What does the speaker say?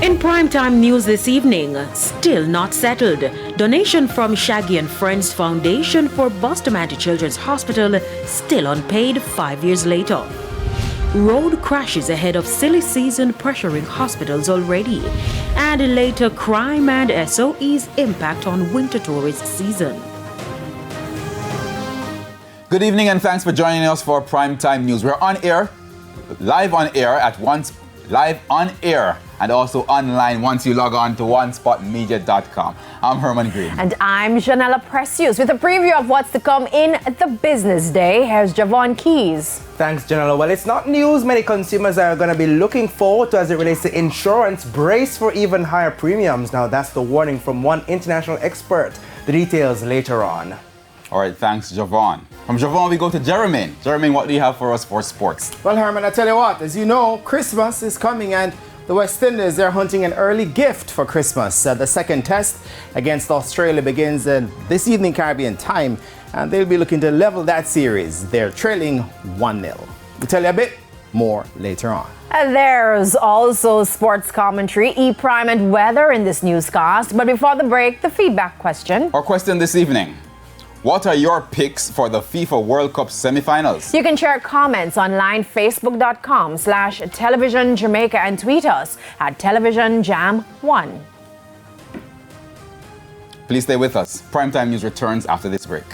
In primetime news this evening, still not settled. Donation from Shaggy and Friends Foundation for Bustamante Children's Hospital still unpaid 5 years later. Road crashes ahead of silly season pressuring hospitals already. And later, crime and SOE's impact on winter tourist season. Good evening and thanks for joining us for Primetime News. We're on air, live on air and also online once you log on to onespotmedia.com. I'm Herman Green. And I'm Janella Precious with a preview of what's to come in the business day. Here's Javon Keys. Thanks, Janella. Well, it's not news many consumers are going to be looking forward to as it relates to insurance. Brace for even higher premiums. Now, that's the warning from one international expert. The details later on. All right, thanks, Javon. From Javon, we go to Jeremy. Jeremy, what do you have for us for sports? Well, Herman, I tell you what, as you know, Christmas is coming and the West Indies, they're hunting an early gift for Christmas. The second test against Australia begins this evening Caribbean time, and they'll be looking to level that series. They're trailing 1-0. We'll tell you a bit more later on. And there's also sports commentary, E-Prime and weather in this newscast. But before the break, the feedback question. Our question this evening. What are your picks for the FIFA World Cup semi-finals? You can share comments online, facebook.com/television Jamaica, and tweet us at televisionjam1. Please stay with us. Primetime News returns after this break.